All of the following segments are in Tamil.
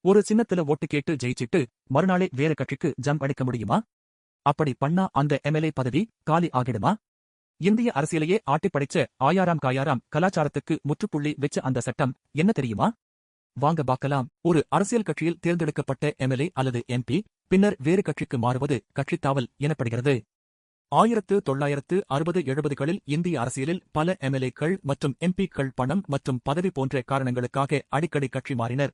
ஒரு சின்னத்துல ஓட்டு கேட்டு ஜெயிச்சிட்டு மறுநாளே வேற கட்சிக்கு ஜம்ப் அடிக்க முடியுமா? அப்படி பண்ணா அந்த எம்எல்ஏ பதவி காலி ஆகிடுமா? இந்திய அரசியலையே ஆட்டிப்படைச்ச ஆயாராம் காயாராம் கலாச்சாரத்துக்கு முற்றுப்புள்ளி வெச்ச அந்த சட்டம் என்ன தெரியுமா? வாங்க பார்க்கலாம். ஒரு அரசியல் கட்சியில் தேர்ந்தெடுக்கப்பட்ட எம்எல்ஏ அல்லது எம்பி பின்னர் வேறு கட்சிக்கு மாறுவது கட்சித்தாவல் எனப்படுகிறது. 1960-70களில் இந்திய அரசியலில் பல எம்எல்ஏக்கள் மற்றும் எம்பிக்கள் பணம் மற்றும் பதவி போன்ற காரணங்களுக்காக அடிக்கடி கட்சி மாறினர்.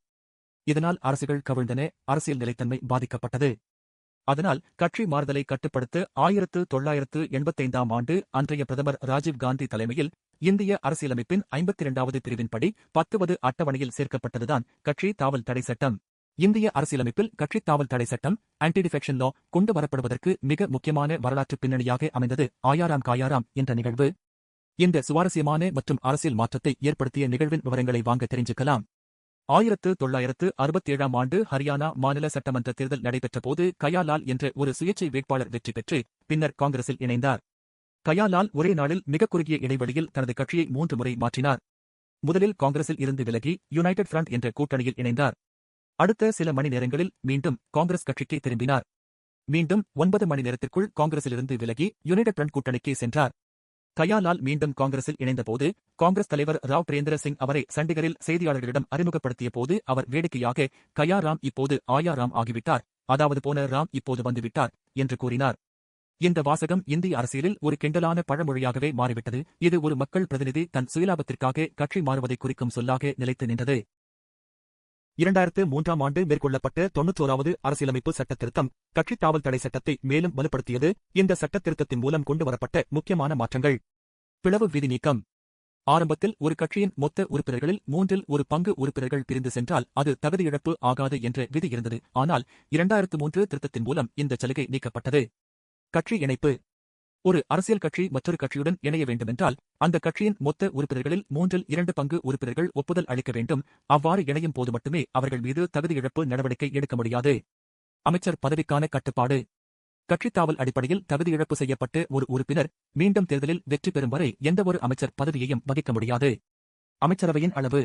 இதனால் அரசுகள் கவிழ்ந்தன, அரசியல் நிலைத்தன்மை பாதிக்கப்பட்டது. அதனால் கட்சி மாறுதலை கட்டுப்படுத்த 1985ஆம் ஆண்டு அன்றைய பிரதமர் ராஜீவ் காந்தி தலைமையில் இந்திய அரசியலமைப்பின் 52வது பிரிவின்படி 10வது அட்டவணையில் சேர்க்கப்பட்டதுதான் கட்சி தாவல் தடை சட்டம். இந்திய அரசியலமைப்பில் கட்சி தாவல் தடை சட்டம் ஆன்டி டிஃபெக்ஷன் லா கொண்டு வரப்படுவதற்கு மிக முக்கியமான வரலாற்று பின்னணியாக அமைந்தது ஆயாராம் காயாராம் என்ற நிகழ்வு. இந்த சுவாரஸ்யமான மற்றும் அரசியல் மாற்றத்தை ஏற்படுத்திய நிகழ்வின் விவரங்களை வாங்க தெரிஞ்சுக்கலாம். 1967ஆம் ஆண்டு ஹரியானா மாநில சட்டமன்ற தேர்தல் நடைபெற்ற போது கயாலால் என்ற ஒரு சுயேட்சை வேட்பாளர் வெற்றி பெற்று பின்னர் காங்கிரஸில் இணைந்தார். கயாலால் ஒரே நாளில் மிக குறுகிய இடைவெளியில் தனது கட்சியை 3 முறை மாற்றினார். முதலில் காங்கிரஸில் இருந்து விலகி யுனைடெட் ஃப்ரண்ட் என்ற கூட்டணியில் இணைந்தார். அடுத்த சில மணி நேரங்களில் மீண்டும் காங்கிரஸ் கட்சிக்கு திரும்பினார். மீண்டும் 9 மணி நேரத்திற்குள் காங்கிரஸிலிருந்து விலகி யுனைடெட் ஃப்ரண்ட் கூட்டணிக்கு சென்றார். கயாலால் மீண்டும் காங்கிரஸில் இணைந்தபோது காங்கிரஸ் தலைவர் ராவ் பிரேந்திர சிங் அவரை சண்டிகரில் செய்தியாளர்களிடம் அறிமுகப்படுத்திய போது அவர் வேடிக்கையாக கயா ராம் இப்போது ஆயா ராம் ஆகிவிட்டார், அதாவது போன ராம் இப்போது வந்துவிட்டார் என்று கூறினார். இந்த வாசகம் இந்திய அரசியலில் ஒரு கிண்டலான பழமொழியாகவே மாறிவிட்டது. இது ஒரு மக்கள் பிரதிநிதி தன் சுயலாபத்திற்காக கட்சி மாறுவதை குறிக்கும் சொல்லாக நிலைத்து நின்றது. 2003ஆம் ஆண்டு மேற்கொள்ளப்பட்ட 91வது அரசியலமைப்பு சட்டத்திருத்தம் கட்சித் தாவல் தடை சட்டத்தை மேலும் வலுப்படுத்தியது. இந்த சட்டத்திருத்தத்தின் மூலம் கொண்டுவரப்பட்ட முக்கியமான மாற்றங்கள்: பிளவு விதி நீக்கம். ஆரம்பத்தில் ஒரு கட்சியின் மொத்த உறுப்பினர்களில் 1/3 உறுப்பினர்கள் பிரிந்து சென்றால் அது தகுதியிழப்பு ஆகாது என்ற விதி இருந்தது. ஆனால் 2003 திருத்தத்தின் மூலம் இந்த சலுகை நீக்கப்பட்டது. கட்சி இணைப்பு. ஒரு அரசியல் கட்சி மற்றொரு கட்சியுடன் இணைய வேண்டுமென்றால் அந்த கட்சியின் மொத்த உறுப்பினர்களில் 2/3 உறுப்பினர்கள் ஒப்புதல் அளிக்க வேண்டும். அவ்வாறு இணையும் போது மட்டுமே அவர்கள் மீது தகுதியிழப்பு நடவடிக்கை எடுக்க முடியாது. அமைச்சர் பதவிக்கான கட்டுப்பாடு. கட்சித்தாவல் அடிப்படையில் தகுதியிழப்பு செய்யப்பட்ட ஒரு உறுப்பினர் மீண்டும் தேர்தலில் வெற்றி பெறும் வரை எந்தவொரு அமைச்சர் பதவியையும் வகிக்க முடியாது. அமைச்சரவையின் அளவு.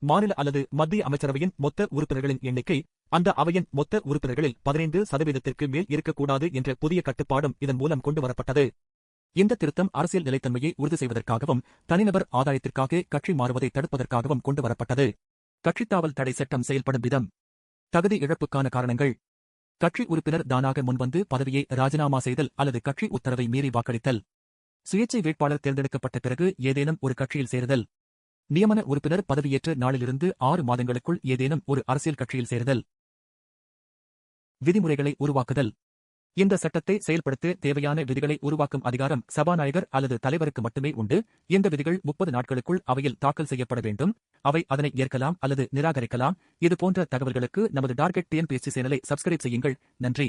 மாநில அல்லது மத்திய அமைச்சரவையின் மொத்த உறுப்பினர்களின் எண்ணிக்கை அந்த அவையின் மொத்த உறுப்பினர்களில் 15%க்கு மேல் இருக்கக்கூடாது என்ற புதிய கட்டுப்பாடும் இதன் மூலம் கொண்டுவரப்பட்டது. இந்த திருத்தம் அரசியல் நிலைத்தன்மையை உறுதி செய்வதற்காகவும் தனிநபர் ஆதாயத்திற்காக கட்சி மாறுவதை தடுப்பதற்காகவும் கொண்டுவரப்பட்டது. கட்சித்தாவல் தடை சட்டம் செயல்படும் விதம். தகுதி இழப்புக்கான காரணங்கள்: கட்சி உறுப்பினர் தானாக முன்வந்து பதவியை ராஜினாமா செய்தல் அல்லது கட்சி உத்தரவை மீறி வாக்களித்தல். சுயேட்சை வேட்பாளர் தேர்ந்தெடுக்கப்பட்ட பிறகு ஏதேனும் ஒரு கட்சியில் சேருதல். நியமன உறுப்பினர் பதவியேற்ற நாளிலிருந்து 6 மாதங்களுக்குள் ஏதேனும் ஒரு அரசியல் கட்சியில் சேருதல். விதிமுறைகளை உருவாக்குதல். இந்த சட்டத்தை செயல்படுத்த தேவையான விதிகளை உருவாக்கும் அதிகாரம் சபாநாயகர் அல்லது தலைவருக்கு மட்டுமே உண்டு. இந்த விதிகள் 30 நாட்களுக்குள் அவையில் தாக்கல் செய்யப்பட வேண்டும். அவை அதனை ஏற்கலாம் அல்லது நிராகரிக்கலாம். இது போன்ற தகவல்களுக்கு நமது டார்கெட் TNPSC சேனலை சப்ஸ்கிரைப் செய்யுங்கள். நன்றி.